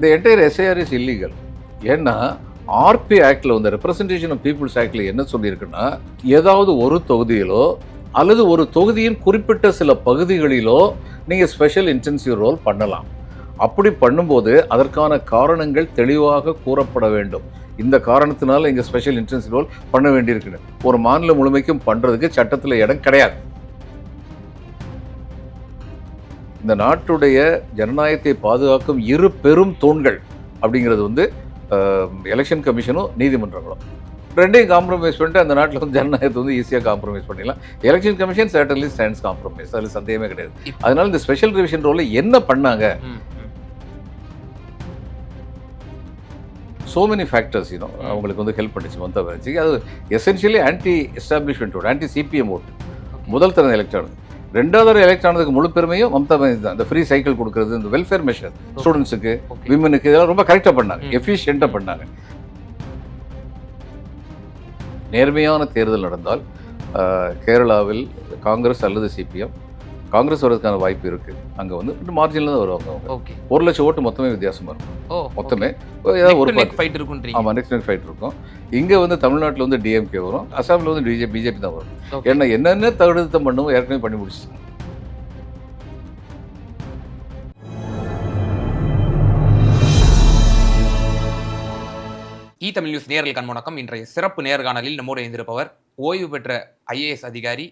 இந்த entire SIR is illegal. ஏன்னா RB ஆக்டில் வந்து ரெப்ரசன்டேஷன் ஆஃப் பீப்புள்ஸ் ஆக்டில் என்ன சொல்லியிருக்குன்னா, ஏதாவது ஒரு தொகுதியிலோ அல்லது ஒரு தொகுதியின் குறிப்பிட்ட சில பகுதிகளிலோ நீங்கள் ஸ்பெஷல் இன்டென்சிவ் ரோல் பண்ணலாம். அப்படி பண்ணும்போது அதற்கான காரணங்கள் தெளிவாக கூறப்பட வேண்டும். இந்த காரணத்தினால இங்கே ஸ்பெஷல் இன்டென்சிவ் ரோல் பண்ண வேண்டியிருக்குன்னு ஒரு மாநிலம் முழுமைக்கும் பண்ணுறதுக்கு சட்டத்தில் இடம் கிடையாது. இந்த நாட்டுடைய ஜனநாயகத்தை பாதுகாக்கும் இரு பெரும் தூண்கள் அப்படிங்கிறது வந்து எலெக்ஷன் கமிஷனும் நீதிமன்றங்களும். ரெண்டையும் காம்ப்ரமைஸ் பண்ணிட்டு அந்த நாட்டில் வந்து ஜனநாயகத்தை வந்து ஈஸியாக காம்ப்ரமைஸ் பண்ணிடலாம். Election commission certainly stands compromise, அதில் சந்தேகமே கிடையாது. அதனால இந்த ஸ்பெஷல் ரிவிஷன் ரோலில் என்ன பண்ணாங்க, so many factors, அவங்களுக்கு வந்து ஹெல்ப் பண்ணிச்சு மம்தா பானர்ஜி. அது essentially anti establishment vote, anti CPM vote. முதல் தரம் எலெக்ட் ஆனது, ரெண்டாவது தரம் எலெக்ட் ஆனதுக்கு முழு பெருமையும் மம்தா பானர்ஜி தான். இந்த ஃப்ரீ சைக்கிள் கொடுக்கறது, இந்த வெல்ஃபேர் மெஷர் ஸ்டூடெண்ட்ஸுக்கு, விமனுக்கு, இதெல்லாம் ரொம்ப கரெக்டாக பண்ணாங்க, எஃபிஷியண்டாக பண்ணாங்க. நேர்மையான தேர்தல் நடந்தால் கேரளாவில் காங்கிரஸ் அல்லது சிபிஎம், காங்கிரஸ் வரதுக்கான வாய்ப்பு இருக்குது. அங்கே வந்து மார்ஜினில் தான் வருவாங்க அவங்க. 1 லட்சம் ஓட்டு மொத்தமே வித்தியாசமாக இருக்கும். மொத்தமே ஏதாவது ஒரு ஃபைட் இருக்கும். ஆமாம், நெக்ஸ்ட் ஃபைட் இருக்கும். இங்கே வந்து தமிழ்நாட்டில் வந்து டிஎம்கே வரும், அசாமில் வந்து பிஜேபி தான் வரும். ஏன்னா என்னென்ன தகுதித்தம் பண்ணுவோம் ஏற்கனவே பண்ணி முடிச்சு. தமிழ் நியூஸ் நேயர்கள் கண்வணக்கம். இன்றைய சிறப்பு நேர்காணலில் நம்மோடு இணைந்திருப்பவர் ஓய்வு பெற்ற ஐஏஎஸ் அதிகாரி,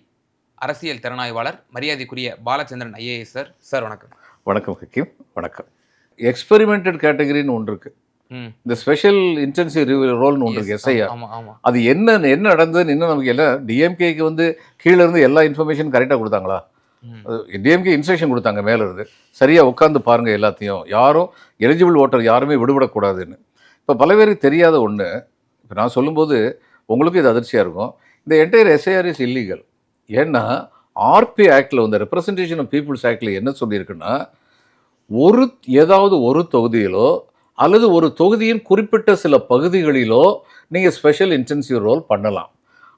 அரசியல் திறனாய்வாளர், மரியாதைக்குரிய பாலச்சந்திரன் ஐஏஎஸ் சார். சார் வணக்கம். வணக்கம் ஹக்கீம். வணக்கம். எக்ஸ்பெரிமெண்டட் கேட்டகரின்னு ஒன்று இருக்கு, இந்த ஸ்பெஷல் இன்டென்சிவ் ரோல்னு ஒன்று இருக்கு, எஸ்ஐஆர். அது என்ன நடந்ததுன்னு இன்னும் நமக்கு எல்லாம். டிஎம்கேக்கு வந்து கீழே இருந்து எல்லா இன்ஃபர்மேஷன் கரெக்டாக கொடுத்தாங்களா? டிஎம்கே இன்ஸ்ட்ரக்ஷன் கொடுத்தாங்க மேலே இருந்து, சரியாக உட்காந்து பாருங்கள் எல்லாத்தையும், யாரும் எலிஜிபிள் ஓட்டர் யாருமே விடுபடக்கூடாதுன்னு. இப்போ பல பேருக்கு தெரியாத ஒன்று, இப்போ நான் சொல்லும்போது உங்களுக்கும் இது அதிர்ச்சியாக இருக்கும். இந்த என்டையர் எஸ்ஐஆர் இஸ் இல்லீகல். ஏன்னா ஆர்பி ஆக்டில் வந்து ரெப்ரசன்டேஷன் ஆஃப் பீப்புள்ஸ் ஆக்டில் என்ன சொல்லியிருக்குன்னா, ஏதாவது ஒரு தொகுதியிலோ அல்லது ஒரு தொகுதியின் குறிப்பிட்ட சில பகுதிகளிலோ நீங்கள் ஸ்பெஷல் இன்டென்சிவ் ரோல் பண்ணலாம்.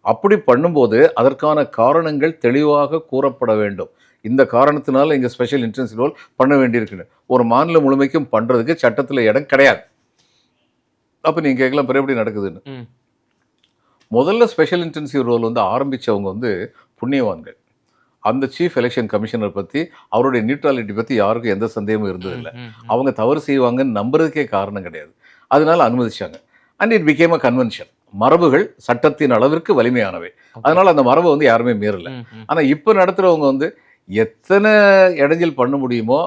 அப்படி பண்ணும்போது அதற்கான காரணங்கள் தெளிவாக கூறப்பட வேண்டும். இந்த காரணத்தினால இங்கே ஸ்பெஷல் இன்டென்சிவ் ரோல் பண்ண வேண்டியிருக்குன்னு ஒரு மாநிலம் முழுமைக்கும் பண்ணுறதுக்கு சட்டத்தில் இடம் கிடையாது. அப்போ நீங்கள் கேட்கலாம், பிறகு எப்படி நடக்குதுன்னு. முதல்ல ஸ்பெஷல் இன்டென்சிவ் ரோல் வந்து ஆரம்பித்தவங்க வந்து புண்ணியவான்கள். அந்த சீஃப் எலெக்ஷன் கமிஷனர் பற்றி, அவருடைய நியூட்ரலிட்டி பற்றி யாருக்கும் எந்த சந்தேகமும் இருந்ததில்லை. அவங்க தவறு செய்வாங்கன்னு நம்புறதுக்கே காரணம் கிடையாது. அதனால அனுமதிச்சாங்க. And it became a convention. மரபுகள் சட்டத்தின் அளவிற்கு வலிமையானவை, அதனால அந்த மரபை வந்து யாருமே மீறலை. ஆனால் இப்போ நடத்துகிறவங்க வந்து எத்தனை இடைஞ்சல் பண்ண முடியுமோ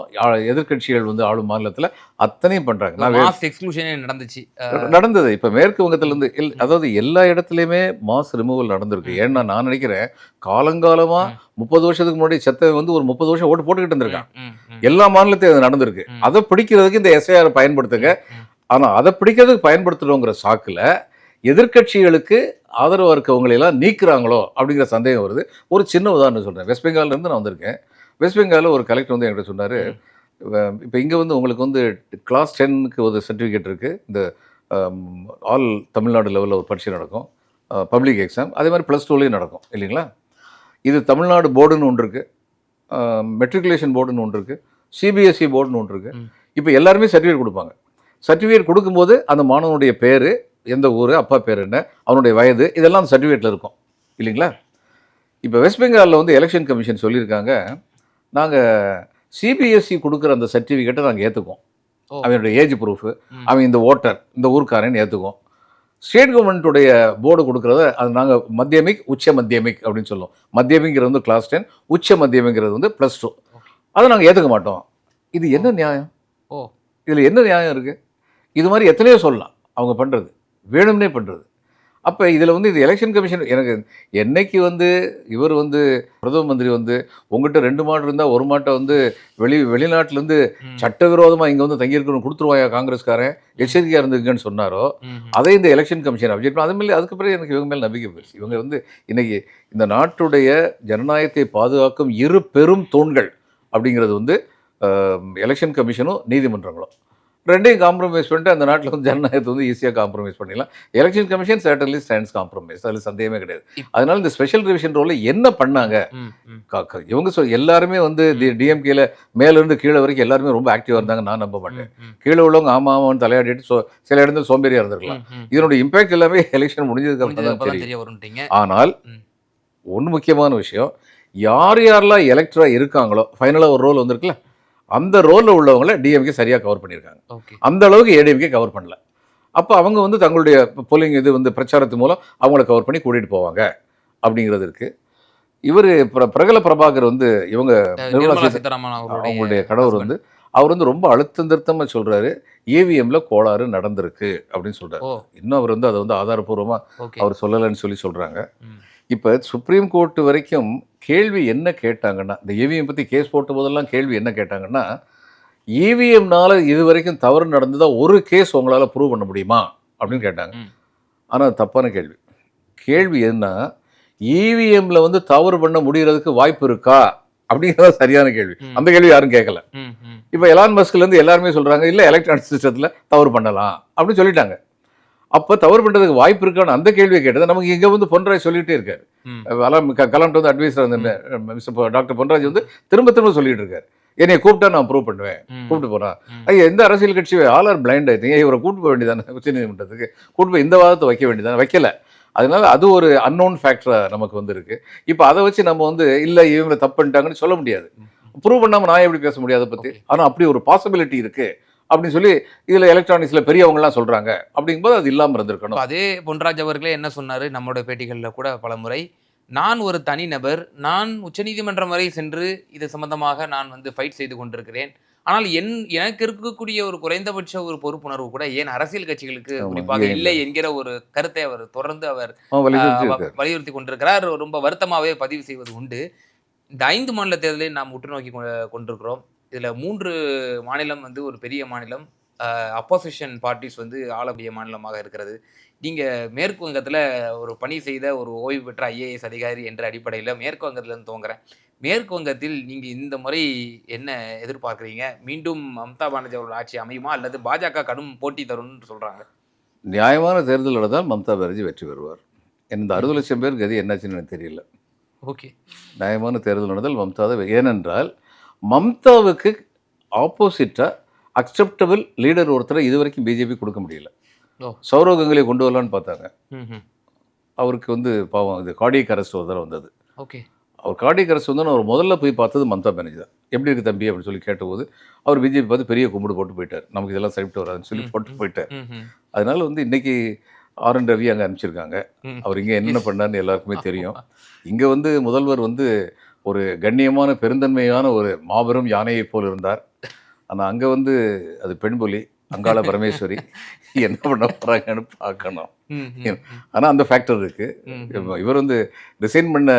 எதிர்கட்சிகள் வந்து ஆளும் மாநிலத்தில் அத்தனையும் பண்றாங்க. நடந்தது இப்போ மேற்கு வங்கத்திலேருந்து அதாவது எல்லா இடத்துலையுமே மாஸ் ரிமூவல் நடந்திருக்கு. ஏன்னா நான் நினைக்கிறேன், காலங்காலமா 30 வருஷத்துக்கு முன்னாடி செத்த வந்து ஒரு 30 வருஷம் ஓட்டு போட்டுக்கிட்டு இருந்திருக்கான். எல்லா மாநிலத்தையும் அது நடந்திருக்கு. அதை பிடிக்கிறதுக்கு இந்த எஸ்ஐஆர் பயன்படுத்துங்க. ஆனால் அதை பிடிக்கிறதுக்கு பயன்படுத்துகிறோங்கிற சாக்கில் எதிர்கட்சிகளுக்கு ஆதரவாக இருக்கவங்களெல்லாம் நீக்கிறாங்களோ அப்படிங்கிற சந்தேகம் வருது. ஒரு சின்ன உதாரணம் சொல்கிறேன். வெஸ்ட் பெங்கால்லேருந்து நான் வந்திருக்கேன். வெஸ்ட் பெங்காலில் ஒரு கலெக்டர் வந்து என்கிட்ட சொன்னார், இப்போ இங்கே வந்து உங்களுக்கு வந்து கிளாஸ் 10க்கு ஒரு சர்டிஃபிகேட் இருக்குது. இந்த ஆல் தமிழ்நாடு லெவலில் ஒரு பரீட்சை நடக்கும், பப்ளிக் எக்ஸாம். அதே மாதிரி +2லேயும் நடக்கும் இல்லைங்களா? இது தமிழ்நாடு போர்டுன்னு ஒன்று இருக்குது, மெட்ரிகுலேஷன் போர்டுன்னு ஒன்று இருக்குது, சிபிஎஸ்சி போர்டுன்னு ஒன்று இருக்குது. இப்போ எல்லாருமே சர்டிஃபிகேட் கொடுப்பாங்க. சர்டிஃபிகேட் கொடுக்கும்போது அந்த மாணவனுடைய பேர், எந்த ஊர், அப்பா பேர் என்ன, அவனுடைய வயது, இதெல்லாம் அந்த சர்டிஃபிகேட்டில் இருக்கும் இல்லைங்களா? இப்போ வெஸ்ட் பெங்காலில் வந்து எலெக்ஷன் கமிஷன் சொல்லியிருக்காங்க, நாங்கள் சிபிஎஸ்சி கொடுக்குற அந்த சர்டிஃபிகேட்டை நாங்கள் ஏற்றுக்குவோம். அவனுடைய ஏஜ் ப்ரூஃபு, அவன் இந்த ஓட்டர், இந்த ஊருக்காரன்னு ஏற்றுக்குவோம். ஸ்டேட் கவர்மெண்ட்டுடைய போர்டு கொடுக்குறத அது நாங்கள் மத்தியமிக், உச்ச மத்தியமிக் அப்படின்னு சொல்லுவோம். மத்தியமிக்கிறது வந்து கிளாஸ் 10, உச்ச மத்தியமிக்கிறது வந்து +2. அதை நாங்கள் ஏற்றுக்க மாட்டோம். இது என்ன நியாயம்? இதில் என்ன நியாயம் இருக்குது? இது மாதிரி எத்தனையோ சொல்லலாம். அவங்க பண்ணுறது வேணும்னே பண்ணுறது. அப்போ இதில் வந்து இது எலெக்ஷன் கமிஷன் எனக்கு என்னைக்கு வந்து இவர் வந்து பிரதம மந்திரி வந்து உங்கள்கிட்ட 2 மாடு இருந்தால் 1 மாட்டை வந்து வெளிநாட்டிலேருந்து சட்டவிரோதமாக இங்கே வந்து தங்கியிருக்கணும் கொடுத்துருவாயா காங்கிரஸ்காரன், எச்சரிக்கையாக இருந்துக்குன்னு சொன்னாரோ, அதை இந்த எலெக்ஷன் கமிஷன் அப்ஜெக்ட் பண்ண. அதே மாதிரி அதுக்கு பிறகு எனக்கு இவங்க மேலே நம்பிக்கை போயிடுச்சு. இவங்க வந்து இன்றைக்கி இந்த நாட்டுடைய ஜனநாயகத்தை பாதுகாக்கும் இரு பெரும் தூண்கள் அப்படிங்கிறது வந்து எலெக்ஷன் கமிஷனும் நீதிமன்றங்களும். ரெண்டையும் காம்ப்ரமைஸ் பண்ணிட்டு அந்த நாட்டில் வந்து ஜனநாயகத்தை வந்து ஈஸியாக காம்ப்ரமைஸ் பண்ணிடலாம். Election commission certainly stands compromise, அதில் சந்தேகமே கிடையாது. அதனால இந்த ஸ்பெஷல் ரிவிஷன் ரோலில் என்ன பண்ணாங்க, இவங்க எல்லாருமே வந்து டிஎம்கேல மேலேருந்து கீழே வரைக்கும் எல்லாருமே ரொம்ப ஆக்டிவாக இருந்தாங்க. நான் நம்ப மாட்டேன். கீழே உள்ளவங்க ஆமாம் தலையாடிட்டு சில இடத்துல சோம்பேறியாக இருந்திருக்கலாம். இதனுடைய இம்பாக்ட் எல்லாமே எலெக்ஷன் முடிஞ்சதுக்கு அப்புறம் தான் தெரியும். ஆனால் ஒன்று முக்கியமான விஷயம், யார் யாரெல்லாம் எலெக்டரா இருக்காங்களோ ஃபைனலாக ஒரு ரோல் வந்திருக்குல்ல, அந்த ரோலில் உள்ளவங்கள டிஎம்கே சரியாக கவர் பண்ணியிருக்காங்க. அந்த அளவுக்கு ஏடிஎம்கே கவர் பண்ணல. அப்போ அவங்க வந்து தங்களுடைய போலிங் இது வந்து பிரச்சாரத்து மூலம் அவங்கள கவர் பண்ணி கூட்டிகிட்டு போவாங்க அப்படிங்கிறது இருக்குது. இவர் பிரகல பிரபாகர் வந்து இவங்க நிர்மலா சீதாராமன் அவங்களுடைய கணவர் வந்து அவர் வந்து ரொம்ப அழுத்தம் திருத்தமாக சொல்கிறாரு, ஏவிஎம்ல கோளாறு நடந்திருக்கு அப்படின்னு சொல்கிறாரு. இன்னும் அவர் வந்து அதை வந்து ஆதாரப்பூர்வமாக அவர் சொல்லலைன்னு சொல்கிறாங்க. இப்போ சுப்ரீம் கோர்ட் வரைக்கும் கேள்வி என்ன கேட்டாங்கன்னா, இந்த ஏவிஎம் பற்றி கேஸ் போட்ட போதெல்லாம் கேள்வி என்ன கேட்டாங்கன்னா, இவிஎம்னால இது வரைக்கும் தவறு நடந்ததா ஒரு கேஸ் உங்களால் ப்ரூவ் பண்ண முடியுமா அப்படின்னு கேட்டாங்க. ஆனால் அது தப்பான கேள்வி. கேள்வி என்ன, இவிஎம்ல வந்து தவறு பண்ண முடிகிறதுக்கு வாய்ப்பு இருக்கா அப்படிங்கிறத சரியான கேள்வி. அந்த கேள்வி யாரும் கேட்கல. இப்போ எலான் மஸ்க்லேருந்து எல்லாருமே சொல்கிறாங்க, இல்லை எலக்ட்ரானிக் சிஸ்டத்தில் தவறு பண்ணலாம் அப்படின்னு சொல்லிட்டாங்க. அப்போ தவறு பண்ணுறதுக்கு வாய்ப்பு இருக்கான்னு அந்த கேள்வியை கேட்டது நமக்கு இங்கே வந்து பொன்ராஜ் சொல்லிகிட்டே இருக்காரு. கலாம்ட்டு வந்து அட்வைஸராக இருந்த டாக்டர் பொன்ராஜ் வந்து திரும்ப திரும்ப சொல்லிட்டு இருக்காரு, என்னைய கூப்பிட்டா நான் ப்ரூவ் பண்ணுவேன், கூப்பிட்டு போகிறான். ஐயா எந்த அரசியல் கட்சி ஆல் ஆர் பிளைண்ட் ஆகிட்டீங்க, இவரை கூப்பிட்டு போக வேண்டியதானே உச்சநீதிமன்றத்துக்கு, கூப்பிட்டு போய் இந்த வாதத்தை வைக்க வேண்டியதானே, வைக்கல. அதனால அது ஒரு அன்னோன் ஃபேக்டராக நமக்கு வந்து இருக்குது. இப்போ அதை வச்சு நம்ம வந்து இல்லை இவங்களை தப்பு பண்ணிட்டாங்கன்னு சொல்ல முடியாது. ப்ரூவ் பண்ணாமல் நான் எப்படி பேச முடியாது அதை பற்றி. ஆனால் அப்படி ஒரு பாசிபிலிட்டி இருக்குது அப்படின்னு சொல்லி இதில் எலக்ட்ரானிக்ஸில் பெரியவங்கலாம் சொல்கிறாங்க. அப்படிங்கும்போது அது இல்லாமல் இருந்திருக்கணும். அதே பொன்ராஜ் அவர்களே என்ன சொன்னார் நம்மளோட பேட்டிகளில் கூட பல முறை, நான் ஒரு தனிநபர், நான் உச்சநீதிமன்றம் வரை சென்று இது சம்பந்தமாக நான் வந்து ஃபைட் செய்து கொண்டிருக்கிறேன். ஆனால் எனக்கு இருக்கக்கூடிய ஒரு குறைந்தபட்ச ஒரு பொறுப்புணர்வு கூட ஏன் அரசியல் கட்சிகளுக்கு குறிப்பாக இல்லை என்கிற ஒரு கருத்தை அவர் தொடர்ந்து அவர் வலியுறுத்தி கொண்டிருக்கிறார். ரொம்ப வருத்தமாகவே பதிவு செய்வது உண்டு. இந்த 5 மாநில தேர்தலை நாம் உற்று நோக்கி கொண்டிருக்கிறோம். இதில் 3 மாநிலம் வந்து ஒரு பெரிய மாநிலம், அப்போசிஷன் பார்ட்டிஸ் வந்து ஆளக்கூடிய மாநிலமாக இருக்கிறது. நீங்கள் மேற்கு வங்கத்தில் ஒரு பணி செய்த ஒரு ஓய்வு பெற்ற ஐஏஎஸ் அதிகாரி என்ற அடிப்படையில் மேற்கு வங்கத்திலேருந்து துவங்குறேன். மேற்கு வங்கத்தில் நீங்கள் இந்த முறை என்ன எதிர்பார்க்குறீங்க? மீண்டும் மம்தா பானர்ஜி அவர்கள் ஆட்சி அமையுமா அல்லது பாஜக கடும் போட்டி தரும்னு சொல்கிறாங்க? நியாயமான தேர்தல் நடந்தால் மம்தா பானர்ஜி வெற்றி பெறுவார். இந்த 60 லட்சம் பேர் கதி என்னாச்சுன்னு எனக்கு தெரியல. ஓகே, நியாயமான தேர்தல் நடந்தால் மம்தா தான். ஏனென்றால் மம்தாவுக்கு ஆப்போசிட்டாக அக்செப்டபிள் லீடர் ஒருத்தரை இது வரைக்கும் பிஜேபி கொடுக்க முடியல. சௌரவ் கங்குலியை கொண்டு வரலான்னு பார்த்தாங்க. அவருக்கு வந்து பாவம் இது கார்டியக் அரெஸ்ட் ஒரு தடவை வந்தது. ஓகே, அவர் கார்டியக் அரெஸ்ட் வந்து அவர் முதல்ல போய் பார்த்தது மம்தா பானர்ஜி தான். எப்படி இருக்குது தம்பி அப்படின்னு சொல்லி கேட்டபோது அவர் பிஜேபி பார்த்து பெரிய கும்பிடு போட்டு போயிட்டார். நமக்கு இதெல்லாம் சரிப்பட்டு வராதுன்னு சொல்லி போட்டு போயிட்டார். அதனால வந்து இன்னைக்கு ஆர்.என். ரவி அங்கே அனுப்பிச்சிருக்காங்க. அவர் இங்கே என்ன பண்ணார்னு எல்லாருக்குமே தெரியும். இங்கே வந்து முதல்வர் வந்து ஒரு கண்ணியமான பெருந்தன்மையான ஒரு மாபெரும் யானையை போல் இருந்தார். ஆனால் அங்கே வந்து அது பெண்பொலி அங்காள பரமேஸ்வரி என்ன பண்ண போகிறாங்கன்னு பார்க்கணும். ஆனால் அந்த ஃபேக்டர் இருக்குது. இவர் வந்து ரிசைன் பண்ண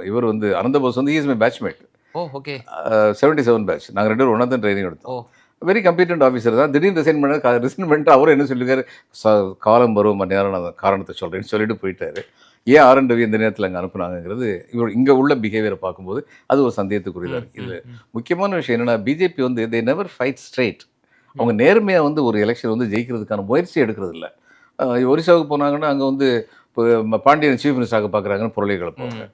இவர் வந்து அனந்தபோஸ் வந்து இஸ் மை பேட்ச்மேட். 77 பேட்ச். நாங்கள் 2 பேரும் ஒன்றா தான் ட்ரைனிங் எடுத்தோம். வெரி கம்பீட்டன்ட் ஆஃபீஸர் தான். திடீர்னு ரிசைன் பண்ணிட்டு அவரும் என்ன சொல்லியிருக்காரு, காலம் வரும் மணி நேரம் நான் காரணத்தை சொல்கிறேன்னு சொல்லிட்டு போயிட்டாரு. ஏன் ஆர்.என். ரவி இந்த நேரத்தில் அங்கே அனுப்புனாங்கிறது இவர் இங்கே உள்ள பிஹேவியரை பார்க்கும்போது அது ஒரு சந்தேகத்துக்குரியதாக இருக்குது. இதில் முக்கியமான விஷயம் என்னென்னா, பிஜேபி வந்து தே நெவர் ஃபைட் ஸ்ட்ரைட். அவங்க நேர்மையாக வந்து ஒரு எலெக்ஷன் வந்து ஜெயிக்கிறதுக்கான முயற்சி எடுக்கிறது இல்லை. ஒரிசாவுக்கு போனாங்கன்னா அங்கே வந்து இப்போ பாண்டியன் சீஃப் மினிஸ்டராக பார்க்குறாங்கன்னு பொருளை கிளப்புவாங்க.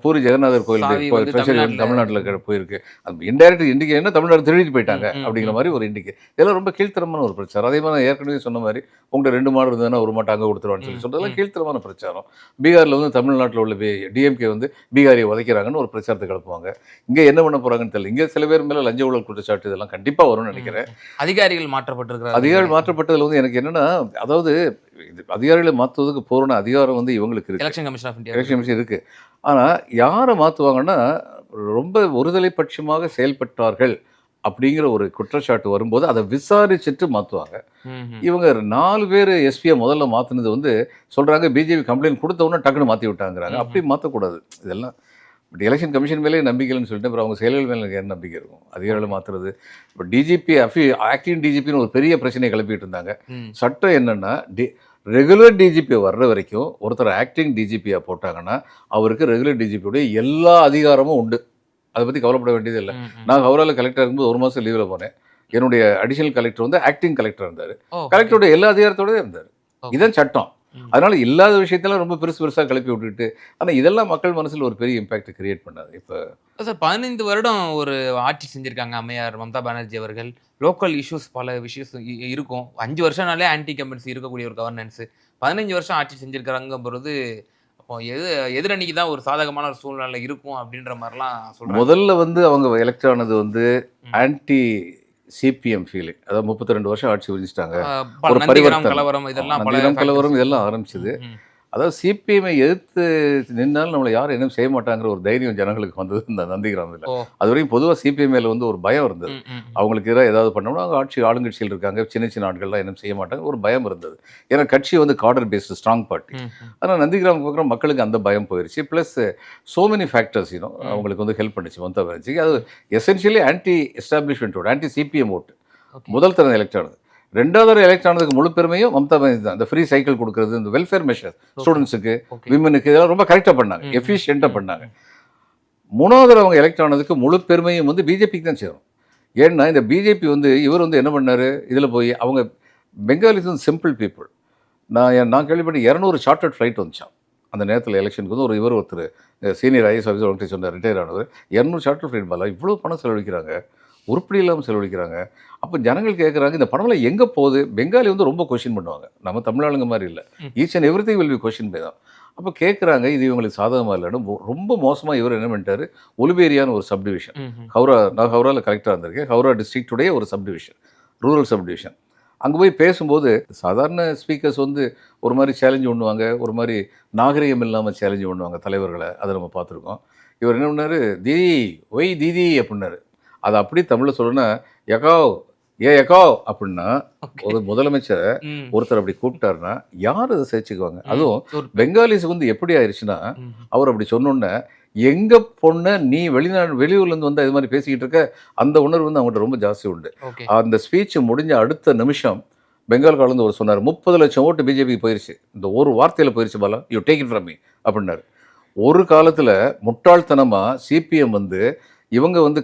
பூரி ஜெகநாதர் கோயில் ட்ரெஷரி தமிழ்நாட்டில் போயிருக்கு. அது இன்டைரக்ட் இண்டிகேட்னா தமிழ்நாடு திருடிட்டு போயிட்டாங்க அப்படிங்கிற மாதிரி ஒரு இண்டிகேட். இதெல்லாம் ரொம்ப கீழ்த்தரமான ஒரு பிரச்சாரம். அதே மாதிரி ஏற்கனவே சொன்ன மாதிரி உங்கள்கிட்ட 2 மாடு இருந்ததுன்னா ஒரு மாட்டை அங்கே கொடுத்துருவான்னு சொல்லி சொல்கிறதெல்லாம் கீழ்த்தரமான பிரச்சாரம். பீகாரில் வந்து தமிழ்நாட்டில் உள்ள டிஎம்கே வந்து பீகாரியை உதைக்கிறாங்கன்னு ஒரு பிரச்சாரத்தை கிளப்புவாங்க. இங்கே என்ன பண்ண போகிறாங்கன்னு தெரியல. இங்கே சில பேர் மேலே லஞ்ச ஊழல் குற்றச்சாட்டு இதெல்லாம் கண்டிப்பாக வரும்னு நினைக்கிறேன். அதிகாரிகள் மாற்றப்பட்டிருக்கிறார். அதிகாரிகள் மாற்றப்பட்டதில் வந்து எனக்கு என்னென்னா, அதாவது அதிகாரிகளை மாற்றுவதற்கு பூரண அதிகாரம் வந்து இவங்களுக்கு இருக்குது, election commission of India election commission இருக்குது. ஆனால் யாரை மாற்றுவாங்கன்னா, ரொம்ப ஒருதலை பட்சமாக செயல்பட்டார்கள் அப்படிங்கிற ஒரு குற்றச்சாட்டு வரும்போது அதை விசாரிச்சுட்டு மாற்றுவாங்க. இவங்க 4 பேர் எஸ்பியை முதல்ல மாற்றினது வந்து சொல்கிறாங்க பிஜேபி கம்ப்ளைண்ட் கொடுத்தவொன்னே டக்குன்னு மாற்றி விட்டாங்கிறாங்க. அப்படி மாற்றக்கூடாது இதெல்லாம். பட் எலெக்ஷன் கமிஷன் மேலே நம்பிக்கைன்னு சொல்லிட்டு அப்புறம் அவங்க செயல்கள் மேலே எனக்கு என்ன நம்பிக்கை இருக்கும்? அதிகாரிகளை மாற்றுறது. இப்போ டிஜிபி ஆக்டிங் டிஜிபின்னு ஒரு பெரிய பிரச்சனையை கிளப்பிட்டு இருந்தாங்க. சட்டம் என்னென்னா, ரெகுலர் டிஜிபி வர்ற வரைக்கும் ஒருத்தர் ஆக்டிங் டிஜிபியாக போட்டாங்கன்னா அவருக்கு ரெகுலர் டிஜிபியோடைய எல்லா அதிகாரமும் உண்டு. அதை பற்றி கவலைப்பட வேண்டியது இல்லை. நான் ஹவுராவில் கலெக்டர் இருக்கும்போது 1 மாதம் லீவில் போனேன். என்னுடைய அடிஷனல் கலெக்டர் வந்து ஆக்டிங் கலெக்டர் இருந்தார். ஓ, கலெக்டரோட எல்லா அதிகாரத்தோடவே இருந்தார். ஓகே. இதான் சட்டம். ம். அதனால இல்லாத விஷயத்தெல்லாம் ரொம்ப பெருசாக கிளப்பி விட்டுக்கிட்டு, ஆனால் இதெல்லாம் மக்கள் மனசில் ஒரு பெரிய இம்பாக்ட் கிரியேட் பண்ணாது. இப்போ சார் 15 வருடம் ஒரு ஆட்சி செஞ்சிருக்காங்க அம்மையார் மம்தா பானர்ஜி அவர்கள். லோக்கல் இஷ்யூஸ் பல விஷயஸ் இருக்கும். 5 வருஷம்னாலே ஆன்டி கம்பன்சி இருக்கக்கூடிய ஒரு கவர்னன்ஸ். 15 வருஷம் ஆட்சி செஞ்சிருக்காங்க பொழுது, அப்போ எதிரணிக்கு தான் ஒரு சாதகமான ஒரு சூழ்நிலை இருக்கும் அப்படின்ற மாதிரிலாம் சொல்றாங்க. முதல்ல வந்து அவங்க எலெக்ட் ஆனது வந்து ம். Anti CPM feeling. அதாவது 32 வருஷம் ஆட்சி புரிஞ்சிட்டாங்க. ஒரு நந்திகிராம் பரிவர்த்தனை, கலவரம் இதெல்லாம் பல நந்திகிராம் கலவரம் factors. இதெல்லாம் ஆரம்பிச்சது. ம், ம். அதாவது சிபிஎம்ஐ எதிர்த்து நின்னாலும் நம்மளை யாரும் எதுவும் செய்ய மாட்டாங்கிற ஒரு தைரியம் ஜனங்களுக்கு வந்தது இந்த நந்திகிராமத்தில். ஓ. அது வரைக்கும் பொதுவாக சிபிஎம் மேல வந்து ஒரு பயம் இருந்தது. ம், ம், ம். அவங்களுக்கு எதாவது ஏதாவது பண்ணோம்னா அவங்க ஆளுங்கட்சியில் இருக்காங்க, சின்ன சின்ன ஆட்கள்லாம் எதுவும் செய்ய மாட்டாங்க, ஒரு பயம் இருந்தது. ஏன்னா கட்சி வந்து கார்டர் பேஸ்டு ஸ்ட்ராங் பார்ட்டி. ம், ம். ஆனால் நந்திகிராம் பக்கம் மக்களுக்கு அந்த பயம் போயிடுச்சு. ப்ளஸ் சோ மெனி ஃபேக்டர்ஸ் அவங்களுக்கு வந்து ஹெல்ப் பண்ணிச்சு மம்தா பானர்ஜிக்கு. அது essentially anti establishment vote, anti CPM vote. Okay. முதல் தரம் எலெக்ட் ஆனது. ரெண்டாவது எலெக்ட் ஆனதுக்கு முழு பெருமையும் மம்தா பானர்ஜி தான். இந்த ஃப்ரீ சைக்கிள் கொடுக்குறது, இந்த வெல்ஃபேர் மெஷர் ஸ்டூடெண்ட்ஸுக்கு, ஓகே. விமனுக்கு இதெல்லாம் ரொம்ப கரெக்டாக பண்ணாங்க, ம், எஃபிஷியண்ட்டாக ம், பண்ணாங்க. மூணாவது அவங்க எலெக்ட் ஆனதுக்கு முழு பெருமையும் வந்து பிஜேபிக்கு தான் சேரும். ஏன்னா இந்த பிஜேபி வந்து இவர் வந்து என்ன பண்ணார், இதில் போய் அவங்க பெங்காலிஸ் வந்து சிம்பிள் பீப்புள். நான் கேள்விப்பட்ட 200 சார்ட்டர்ட் ஃப்ளைட் வந்துச்சான் அந்த நேரத்தில். எலெக்ஷனுக்கு வந்து ஒருத்தர் சீனியர் ஐஎஸ் ஆஃபீஸர் அவங்கள்ட்ட சொன்னார், ரிட்டையர் ஆனவர், 200 சார்ட்டர் ஃப்ளைட் பாலா இவ்வளோ பணம் செலவழிக்கிறாங்க, உருப்படி இல்லாமல் செலவழிக்கிறாங்க. அப்போ ஜனங்கள் கேட்குறாங்க இந்த பணம்லாம் எங்கே போகுது. பெங்காலி வந்து ரொம்ப கொஷின் பண்ணுவாங்க, நம்ம தமிழாளுங்க மாதிரி இல்லை. Each and every thing will be question by தான். அப்போ கேட்குறாங்க இது இவங்களுக்கு சாதகமாக இல்லைன்னு. ரொம்ப மோசமாக இவர் என்ன பண்ணிட்டாரு, ஒலிபேரியான்னு ஒரு சப்டிவிஷன், ம், ம். நான் ஹவுராவில் கலெக்டராக இருந்திருக்கேன், ஹவுரா டிஸ்ட்ரிக்டுடைய ஒரு சப்டிவிஷன், ரூரல் சப்டிவிஷன். அங்கே போய் பேசும்போது சாதாரண ஸ்பீக்கர்ஸ் வந்து ஒரு மாதிரி சேலஞ்சு பண்ணுவாங்க, ஒரு மாதிரி நாகரிகம் இல்லாமல் சேலஞ்சு பண்ணுவாங்க தலைவர்களை, அதை நம்ம பார்த்துருக்கோம். இவர் என்ன பண்ணார், தீதி ஒய் தீதி அப்படின்னாரு. அதை அப்படி தமிழில் சொல்லணும்னா எகாவ் எகாவ் அப்படின்னா, ஒரு முதலமைச்சரை ம். ஒருத்தர் அப்படி கூப்பிட்டாருன்னா யார் அதை சேர்த்துக்குவாங்க. அதுவும் ஒரு- பெங்காலிஸ் வந்து எப்படி ஆயிடுச்சுன்னா, ம். அவர் அப்படி சொன்னோன்னே எங்க பொண்ணை நீ வெளியூர்லேருந்து வந்து இது மாதிரி பேசிக்கிட்டு இருக்க, அந்த உணர்வு வந்து அவங்கள்ட்ட ரொம்ப ஜாஸ்தி உண்டு. ஓகே. அந்த ஸ்பீச் முடிஞ்ச அடுத்த நிமிஷம் பெங்கால் கலந்து ஒரு சொன்னார், 30 லட்சம் ஓட்டு பிஜேபிக்கு போயிருச்சு, இந்த ஒரு வார்த்தையில் போயிருச்சு Bala, you take it from me அப்படின்னாரு. ஒரு காலத்தில் முட்டாள்தனமாக சிபிஎம் வந்து இவங்க வந்து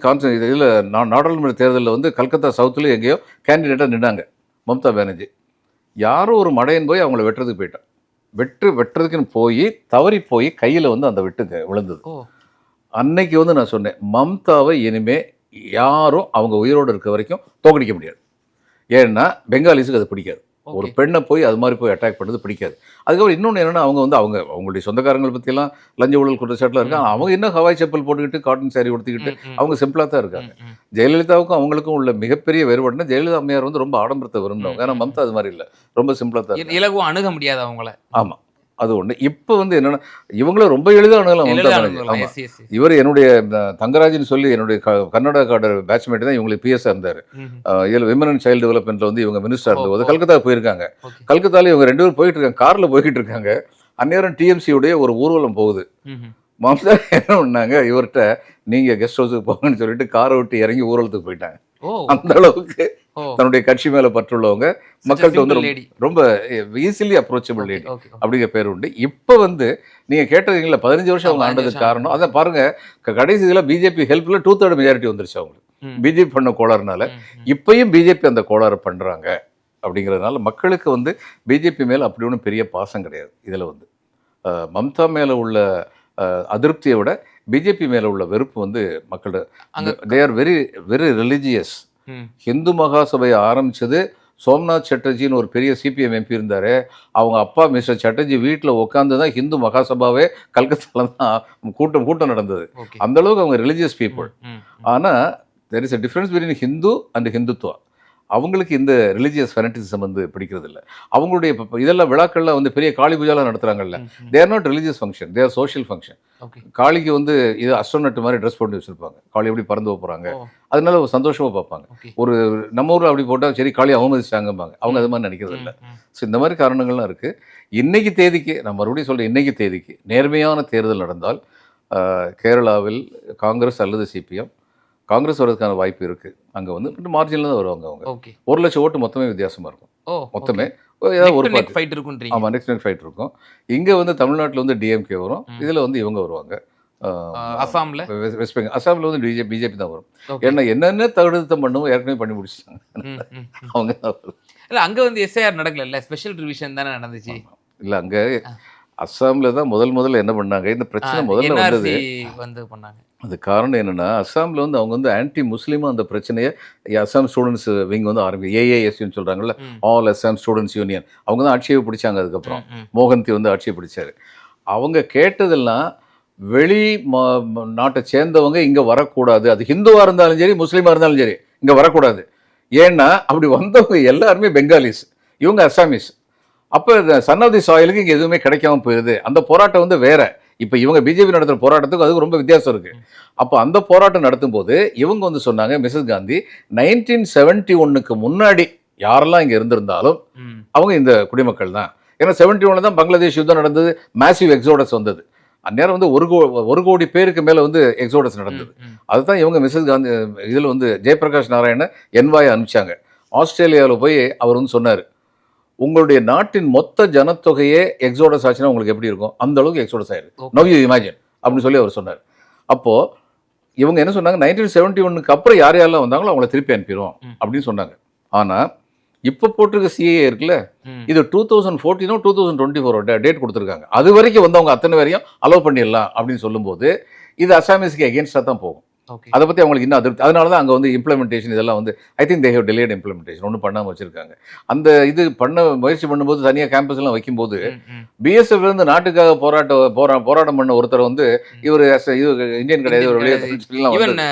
இதில் நாடாளுமன்ற தேர்தலில் வந்து கல்கத்தா சவுத்தில் எங்கேயோ கேண்டிடேட்டாக நின்னாங்க மம்தா பானர்ஜி. யாரோ ஒரு மடையன் போய் அவங்கள வெட்டுறதுக்கு போயிட்டான். வெட்டுறதுக்குன்னு போய் தவறி போய் கையில் வந்து அந்த வெட்டு விழுந்தது. ஓ. அன்னைக்கு வந்து நான் சொன்னேன், மம்தாவை இனிமே யாரும் அவங்க உயிரோடு இருக்க வரைக்கும் தோக்கடிக்க முடியாது. ஏன்னா பெங்காலிஸுக்கு அது பிடிக்காது. ஒரு ஓகே. பெண்ணை போய் அது மாதிரி போய் அட்டாக் பண்ணுறது பிடிக்காது. அதுக்கப்புறம் இன்னொன்று என்னென்னா, அவங்க வந்து அவங்களுடைய சொந்தக்காரங்களை பற்றியெல்லாம் லஞ்ச ஊழல் குற்றச்சாட்டில் இருக்காங்க. அவங்க இன்னும் ஹவாய் செப்பல் போட்டுக்கிட்டு காட்டன் சாரி உடுத்திக்கிட்டு ம், ம். அவங்க சிம்பிளாக தான் இருக்காங்க. ம், ம். ஜெயலலிதாவுக்கும் அவங்களுக்கும் உள்ள மிகப்பெரிய வேறுபாடுனா, ஜெயலலிதா அம்மையார் வந்து ரொம்ப ஆடம்பரத்தை விரும்பினவங்க. ஏன்னா மம்தா அது மாதிரி இல்லை, ரொம்ப சிம்பிளாக தான் இருக்காங்க. இலகுவா அணுக முடியாது அவங்கள. ஆமாம், அது ஒன்று. இப்போ வந்து என்னென்னா இவங்களும் ரொம்ப எளிதாக அணுகலாம் மம்தா எளிதா பானர்ஜி. அணுகலாம். ஆமாம், எஸ், எஸ், எஸ். இவர் என்னுடைய தங்கராஜ்னு சொல்லி என்னுடைய கர்நாடகா கார்டர் பேட்ச்மேட் தான் இவங்களுக்கு பிஎஸ்ஸாக இருந்தார். ம், இதில் விமன் அண்ட் சைல்டு டெவலப்மெண்ட்டில் வந்து இவங்க மினிஸ்டர் இருந்தபோது ஓ. கல்கத்தா போயிருக்காங்க. ஓகே. கல்கத்தாவில் இவங்க 2 பேரும் போயிட்டு இருக்காங்க, காரில் போய்கிட்டு இருக்காங்க. அந்நேரம் டிஎம்சியுடைய ஒரு ஊர்வலம் போகுது. ம், ம். மம்தா என்ன பண்ணாங்க, இவர்கிட்ட நீங்கள் கெஸ்ட் ஹவுஸுக்கு போங்கன்னு சொல்லிட்டு காரை விட்டு இறங்கி ஊர்வலத்துக்கு போயிட்டாங்க. ஓ. அந்த அளவுக்கு ஓ. தன்னுடைய கட்சி மேலே பற்றுள்ளவங்க, Such a மக்கள்கிட்ட வந்து simple lady. ரொம்ப easily approachable okay, lady okay, okay. அப்படிங்கிற பேர் உண்டு. இப்போ வந்து நீங்கள் கேட்டதுங்களா 15 வருஷம் அவங்க 15 ஆண்டதுக்கு வருஷம் காரணம் அதான் பாருங்க. கடைசி இதில் பிஜேபி ஹெல்ப்பில் 2/3 மெஜாரிட்டி வந்துருச்சு அவங்களுக்கு, ம். பிஜேபி பண்ண கோளாறுனால. ம், ம். இப்பயும் பிஜேபி அந்த கோளாறு பண்ணுறாங்க அப்படிங்கிறதுனால மக்களுக்கு வந்து பிஜேபி மேலே அப்படி ஒன்றும் பெரிய பாசம் கிடையாது. இதில் வந்து மம்தா மேலே உள்ள அதிருப்தியை விட பிஜேபி மேலே உள்ள வெறுப்பு வந்து மக்களோட, அங்க they are very very religious. ம். ஹிந்து மகாசபையை ஆரம்பித்தது சோம்நாத் சட்டர்ஜின்னு ஒரு பெரிய சிபிஎம் எம்பி இருந்தார். அவங்க அப்பா மிஸ்டர் சட்டர்ஜி வீட்டில் உட்காந்து தான் ஹிந்து மகாசபாவே கல்கத்தாவில் தான் கூட்டம் நடந்தது. ஓகே. அந்த அளவுக்கு அவங்க ரிலிஜியஸ் பீப்புள். ம், ம். ஆனால் there is a difference between Hindu and Hindutva. அவங்களுக்கு இந்த ரிலிஜியஸ் ஃபெனட்டிசம் வந்து பிடிக்கிறது இல்லை. அவங்களுடைய இதெல்லாம் விழாக்கள்லாம் வந்து பெரிய காளி பூஜாலாம் நடத்துகிறாங்கல்ல, ம், ம். They're not religious function, they're social function. Okay. காளிக்கு வந்து இது அஸ்ட்ரோனட் மாதிரி ட்ரெஸ் போட்டு வச்சுருப்பாங்க, காளி எப்படி பறந்து போகிறாங்க, ஓ. அதனால ஒரு சந்தோஷமாக பார்ப்பாங்க. ஓகே. ஒரு நம்ம ஊரில் அப்படி போட்டால் சரி காளி அவமதிச்சிட்டாங்கம்பாங்க, அவங்க அது மாதிரி நினைக்கிறது இல்லை. ம், ம். ஸோ இந்த மாதிரி காரணங்கள்லாம் இருக்குது. இன்னைக்கு தேதிக்கு நான் மறுபடியும் சொல்கிறேன், இன்னைக்கு தேதிக்கு நேர்மையான தேர்தல் நடந்தால் கேரளாவில் காங்கிரஸ் அல்லது சிபிஎம், காங்கிரஸ் வர்றதுக்கான வாய்ப்பு இருக்குது. அங்கே வந்து மார்ஜினில் தான் வருவாங்க அவங்க. ஓகே. 1 லட்சம் ஓட்டு மொத்தமே வித்தியாசமாக இருக்கும். ஓ. மொத்தமே ஓகே. ஏதாவது ஒரு neck to neck party. Fight இருக்குன்றீங்க. ஆமாம், நெக்ஸ்ட் ஃபைட் இருக்கும். இங்கே வந்து தமிழ்நாட்டில் வந்து டிஎம்கே வரும், ம். இதில் வந்து இவங்க வருவாங்க. அசாம்ல வெஸ்ட் பெங்கால், அசாமில் வந்து பிஜேபி தான் வரும். ஓகே. ஏன்னா என்னென்ன தகுதித்தம் பண்ணுமோ ஏற்கனவே பண்ணி முடிச்சிட்டாங்க. ம், ம், ம். அவங்க தான் வரும். இல்ல அங்க வந்து எஸ்ஐஆர் நடக்கல, ஸ்பெஷல் ரிவிஷன் தானே நடந்துச்சு. இல்லை அங்கே அஸ்ஸாமில் தான் முதல்ல என்ன பண்ணாங்க, இந்த பிரச்சனை முதல்ல வந்தது. என்ஆர்சி வந்து பண்ணாங்க. அது காரணம் என்னன்னா, அஸ்ஸாமில் வந்து அவங்க வந்து ஆன்டி முஸ்லீமாக அந்த பிரச்சனையை அஸ்ஸாம் ஸ்டூடெண்ட்ஸ் விங் வந்து ஏஏஎஸ்யூன்னு சொல்கிறாங்கல்ல, ம், ஆல் அஸ்ஸாம் ஸ்டூடெண்ட்ஸ் யூனியன். அவங்க தான் ஆட்சியை பிடிச்சாங்க. அதுக்கப்புறம் ம், ம். மோகந்தி வந்து ஆட்சியை பிடிச்சாரு. அவங்க கேட்டதெல்லாம் வெளி நாட்டை சேர்ந்தவங்க இங்கே வரக்கூடாது. அது ஹிந்துவாக இருந்தாலும் சரி, முஸ்லீமாக இருந்தாலும் சரி, இங்கே வரக்கூடாது. ஏன்னா அப்படி வந்தவங்க எல்லாருமே பெங்காலிஸ், இவங்க அஸ்ஸாமிஸ். அப்போ இந்த சன் ஆஃப் தி சாயிலுக்கு இங்கே எதுவுமே கிடைக்காம போயிடுது. அந்த போராட்டம் வந்து வேற. இப்போ இவங்க பிஜேபி நடத்துகிற போராட்டத்துக்கு அதுக்கு ரொம்ப வித்தியாசம் இருக்குது. அப்போ அந்த போராட்டம் நடத்தும்போது இவங்க வந்து சொன்னாங்க, மிஸ்ஸஸ் காந்தி 1971க்கு முன்னாடி யாரெல்லாம் இங்கே இருந்திருந்தாலும் ம். அவங்க இந்த குடிமக்கள் தான். ஏன்னா 71 தான் பங்களாதேஷ் யுத்தம் நடந்தது, மேசிவ் எக்ஸோடஸ் வந்தது. அந்நேரம் வந்து ஒரு கோடி பேருக்கு மேலே வந்து எக்ஸோடஸ் நடந்தது. ம், ம். அதுதான் இவங்க மிஸ்ஸஸ் காந்தி இதில் வந்து ஜெயபிரகாஷ் நாராயண என்வாய் அனுப்பிச்சாங்க. ஆஸ்திரேலியாவில் போய் அவர் வந்து சொன்னார், உங்களுடைய நாட்டின் மொத்த ஜனத்தொகையே எக்ஸோடஸ் ஆச்சுன்னா உங்களுக்கு எப்படி இருக்கும், அந்த அளவுக்கு எக்ஸோடஸ் ஆயிருக்கு. Okay. நவ் யூ இமேஜின் அப்படின்னு சொல்லி அவர் சொன்னார். அப்போது இவங்க என்ன சொன்னாங்க, 1971க்கு அப்புறம் யார் யாரெல்லாம் வந்தாங்களோ அவங்கள திருப்பி அனுப்பிடுவோம் ம். அப்படின்னு சொன்னாங்க. ஆனால் இப்போ போட்டிருக்க சிஏ இருக்குல்ல, ம். இது 2014 2024 டேட் கொடுத்துருக்காங்க. அது வரைக்கும் வந்து அவங்க அத்தனை வரையும் அலோவ் பண்ணிடலாம் அப்படின்னு சொல்லும்போது இது அசாமிஸ்க்கு எகென்ஸ்டாக தான் போகும். ஓகே. அதை பற்றி அவங்களுக்கு இன்னும் அதிருப்தி. அதனால தான் அங்கே வந்து இம்ப்ளிமெண்டேஷன் இதெல்லாம் வந்து I think they have delayed implementation, ஒன்றும் பண்ணாமல் வச்சுருக்காங்க. அந்த இது பண்ண முயற்சி பண்ணும்போது தனியாக கேம்பஸ் எல்லாம் வைக்கும்போது ம், ம். பிஎஸ்எஃப் இருந்து நாட்டுக்காக போராட்டம் பண்ண ஒருத்தர் வந்து இவர் இந்தியன் கிடையாது, ஒரு வெளியே கிடையாது. சொல்லலாம் ஈவன் வந்து.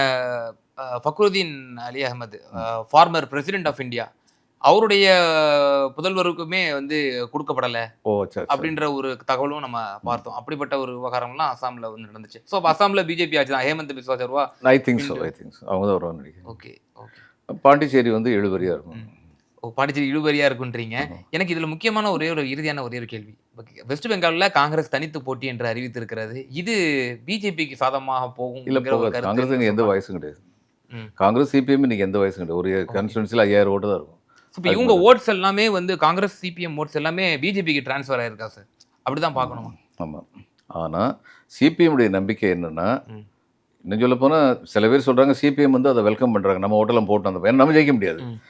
Fakhruddin Ali Ahmed, former president of India, அவருடைய புதல்வருக்குமே வந்து கொடுக்கப்படலை ஓ சரி சரி. அப்படின்ற ஒரு தகவலும் நம்ம பார்த்தோம். அப்படிப்பட்ட ஒரு விவகாரம்லாம் அசாம்ல வந்து நடந்துச்சு. ஸோ அப்போ அசாம்ல பிஜேபி ஆச்சு தான். Hemant Biswa Sarma. I think so அவங்க தான் வருவாங்க நினைக்கிறேன். Okay, okay. பாண்டிச்சேரி வந்து எழுபறியாக இருக்கும். ஓ, பாண்டிச்சேரி இழுபறியா இருக்குன்றீங்க. எனக்கு இதுல முக்கியமான இறுதியான ஒரே ஒரு கேள்வி. வெஸ்ட் பெங்கால்ல காங்கிரஸ் தனித்து போட்டி என்று அறிவித்திருக்கிறது. இது பிஜேபிக்கு சாதகமாக போகும் இல்லை போகாது. காங்கிரஸ் இன்னைக்கு எந்த வயசும் கிடையாது. காங்கிரஸ் சிபிஎம் இன்னைக்கு எந்த வயசும் கிடையாது. ஒரு கான்ஸ்டியூன்சியில் 5000 ஓட்டு தான் இருக்கும். இப்போ இவங்க ஓட்ஸ் எல்லாமே வந்து காங்கிரஸ் சிபிஎம் ஓட்ஸ் எல்லாமே பிஜேபிக்கு டிரான்ஸ்ஃபர் ஆயிருக்கா சார்? அப்படிதான் பார்க்கணுமா? ஆமாம். ஆனால் சிபிஎம்முடைய நம்பிக்கை என்னென்னா, ம். இன்னும் சொல்ல போனால் சில பேர் சொல்கிறாங்க சிபிஎம் வந்து அதை வெல்கம் பண்ணுறாங்க, நம்ம ஓட்டெல்லாம் போட்டு அந்த ஏன்னா நம்ம ஜெயிக்க முடியாது. ம்.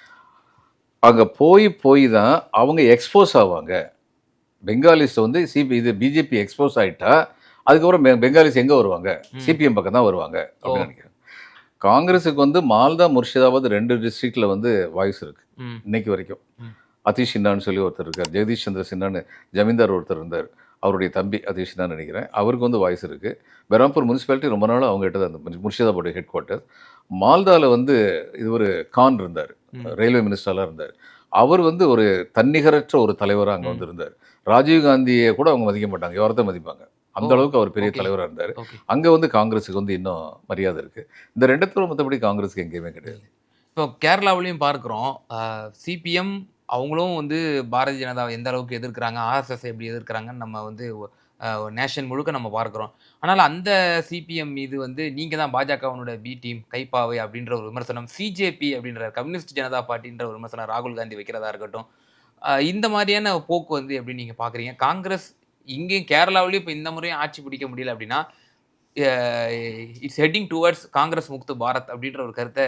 அங்கே போய் தான் அவங்க எக்ஸ்போஸ் ஆவாங்க. பெங்காலிஸ் வந்து இது பிஜேபி எக்ஸ்போஸ் ஆகிட்டா அதுக்கப்புறம் பெங்காலிஸ் எங்கே வருவாங்க, சிபிஎம் பக்கம் தான் வருவாங்க அப்படின்னு நினைக்கிறேன். காங்கிரஸுக்கு வந்து மால்தா முர்ஷிதாபாத் 2 டிஸ்ட்ரிக்டில் வந்து வாய்ஸ் இருக்குது இன்னைக்கு வரைக்கும். அதீஷ் சின்னான்னு சொல்லி ஒருத்தர் இருக்கார், ஜெகதீஷ் சந்திர சின்னான்னு ஜமீன்தார் ஒருத்தர் இருந்தார், அவருடைய தம்பி அதீஷ் சின்னான்னு நினைக்கிறேன், அவருக்கு வந்து வாய்ஸ் இருக்குது. பெராம்பூர் முனிசிபாலிட்டி ரொம்ப நாள் அவங்க கிட்ட தான் அந்த முர்ஷிதாபாத் ஹெட் குவார்ட்டர். மால்தாவில் வந்து இது ஒரு கான் இருந்தார், ரயில்வே மினிஸ்டராக இருந்தார். அவர் வந்து ஒரு தன்னிகரற்ற ஒரு தலைவராக அங்கே வந்து இருந்தார். ராஜீவ்காந்தியை கூட அவங்க மதிக்க மாட்டாங்க, யாரத்தான் மதிப்பாங்க. அந்த அளவுக்கு அவர் பெரிய தலைவராக இருந்தார். அங்கே வந்து காங்கிரஸுக்கு வந்து இன்னும் மரியாதை இருக்குது. இந்த 2 தவிர மற்றபடி காங்கிரஸுக்கு எங்கேயுமே கிடையாது. இப்போ கேரளாவிலையும் பார்க்குறோம், சிபிஎம் அவங்களும் வந்து பாரதிய ஜனதாவை எந்த அளவுக்கு எதிர்க்கிறாங்க, ஆர்எஸ்எஸ் எப்படி எதிர்க்கிறாங்கன்னு நம்ம வந்து நேஷன் முழுக்க நம்ம பார்க்குறோம். ஆனால் அந்த சிபிஎம் மீது வந்து நீங்கள் தான் பாஜகவனோட பி டீம் கைப்பாவை அப்படின்ற ஒரு விமர்சனம், சிஜேபி அப்படின்ற கம்யூனிஸ்ட் ஜனதா பார்ட்டின்ற ஒரு விமர்சனம் ராகுல் காந்தி வைக்கிறதா இருக்கட்டும், இந்த மாதிரியான போக்கு வந்து எப்படி நீங்கள் பார்க்குறீங்க? காங்கிரஸ் இங்கேயும் கேரளாவிலையும் இப்போ இந்த முறையும் ஆட்சி பிடிக்க முடியல அப்படின்னா it's heading towards Congress முக்து Bharat அப்படின்ற ஒரு கருத்தை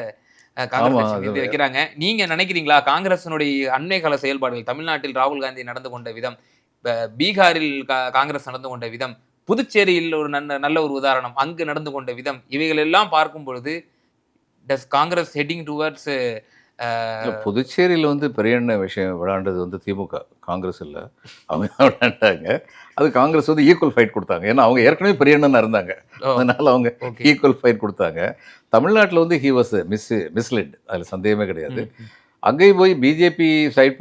காங்கிரஸ் கட்சி வைக்கிறாங்க. நீங்க நினைக்கிறீங்களா காங்கிரஸினுடைய அண்மை கால செயல்பாடுகள், தமிழ்நாட்டில் ராகுல் காந்தி நடந்து கொண்ட விதம், பீகாரில் காங்கிரஸ் நடந்து கொண்ட விதம், புதுச்சேரியில் ஒரு நல்ல ஒரு உதாரணம், அங்கு நடந்து கொண்ட விதம், இவைகள் எல்லாம் பார்க்கும் பொழுது டஸ் காங்கிரஸ் ஹெட்டிங் டுவர்ட்ஸ்? புதுச்சேரியில் வந்து பெரிய விஷயம் விளையாண்டது வந்து திமுக, காங்கிரஸ் இல்லை. அவங்க விளையாண்டாங்க. அது காங்கிரஸ் வந்து ஈக்குவல் ஃபைட் கொடுத்தாங்க. ஏன்னா அவங்க ஏற்கனவே பெரிய அண்ணனா இருந்தாங்க, அதனால அவங்க ஈக்குவல் ஃபைட் கொடுத்தாங்க. தமிழ்நாட்டில் வந்து ஹி வாஸ் மிஸ்லெட், அதில் சந்தேகமே கிடையாது. அங்கேயும் போய் பிஜேபி சைட்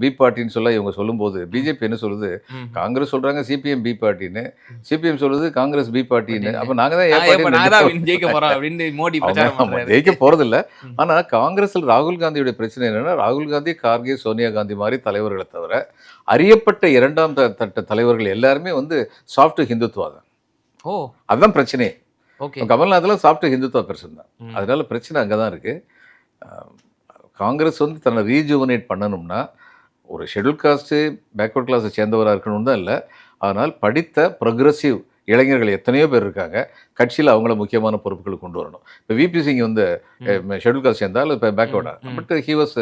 பி பார்ட்டின்னு சொல்ல இவங்க சொல்லும்போது பிஜேபி என்ன சொல்லுது, காங்கிரஸ் சொல்றாங்க சிபிஎம் பி பார்ட்டின்னு, சிபிஎம் சொல்லுது காங்கிரஸ் பி பார்ட்டின்னு. அப்போ நாங்கள் தான் ஜெயிக்க போறதில்ல. ஆனால் காங்கிரஸில் ராகுல் காந்தியுடைய பிரச்சனை என்னன்னா, ராகுல் காந்தி, கார்கே, சோனியா காந்தி மாதிரி தலைவர்களை தவிர அறியப்பட்ட 2ஆம் தட்ட தலைவர்கள் எல்லாருமே வந்து சாஃப்ட் ஹிந்துத்துவா தான். அதுதான் பிரச்சனையே. கமல்நாத்லாம் சாஃப்ட் ஹிந்துத்துவா பிரச்சனை தான். அதனால பிரச்சனை அங்கே தான் இருக்கு. காங்கிரஸ் வந்து தன்னை ரீஜுவனேட் பண்ணணும்னா ஒரு ஷெட்யூல் காஸ்ட்டு பேக்வர்ட் கிளாஸை சேர்ந்தவராக இருக்கணும் தான் இல்லை, ஆனால் படித்த ப்ரொக்ரெசிவ் இளைஞர்கள் எத்தனையோ பேர் இருக்காங்க. கட்சியில் அவங்கள முக்கியமான பொறுப்புகளுக்கு கொண்டு வரணும். இப்போ விபி சிங் வந்து ஷெட்யூல் காஸ்ட் சேர்ந்தால் இப்போ பேக்வர்டா, but he was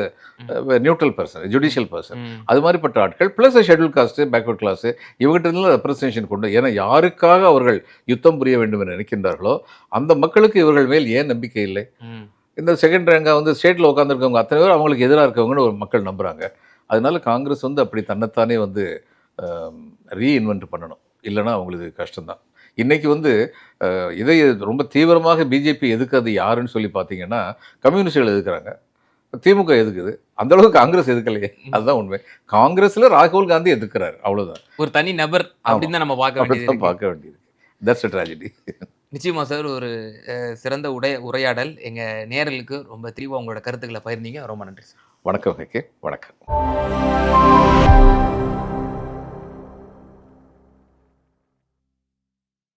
neutral person, judicial person. அது மாதிரிப்பட்ட ஆட்கள் plus schedule caste, backward class இவங்ககிட்ட இருந்து ரெப்ரஸன்டேஷன் கொண்டு, ஏன்னா யாருக்காக அவர்கள் யுத்தம் புரிய வேண்டும் என்று நினைக்கின்றார்களோ அந்த மக்களுக்கு இவர்கள் மேல் ஏன் நம்பிக்கை இல்லை? இந்த செகண்ட் ரேங்காக வந்து ஸ்டேட்டில் உட்காந்துருக்கவங்க அத்தனை பேர் அவங்களுக்கு எதிராக இருக்கவங்கன்னு ஒரு மக்கள் நம்புகிறாங்க. அதனால காங்கிரஸ் வந்து அப்படி தன்னைத்தானே வந்து ரீஇன்வென்ட் பண்ணணும், இல்லைன்னா அவங்களுக்கு கஷ்டம்தான். இன்றைக்கி வந்து இதை ரொம்ப தீவிரமாக பிஜேபி எதுக்காது யாருன்னு சொல்லி பார்த்தீங்கன்னா கம்யூனிஸ்டுகள் எதுக்குறாங்க, திமுக எதுக்குது, அந்தளவுக்கு காங்கிரஸ் எதுக்கலையே. அதுதான் உண்மை. காங்கிரஸில் ராகுல் காந்தி எதுக்குறாரு, அவ்வளோதான். ஒரு தனி நபர் அப்படின்னு தான் நம்ம பார்க்க வேண்டியது. That's a tragedy. நிச்சயமா சார். ஒரு சிறந்த உரையாடல். எங்கள் நேயர்களுக்கு ரொம்ப தெளிவாக உங்களோட கருத்துக்களை பகிர்ந்தீங்க. ரொம்ப நன்றி சார். வணக்கம். வணக்கம்.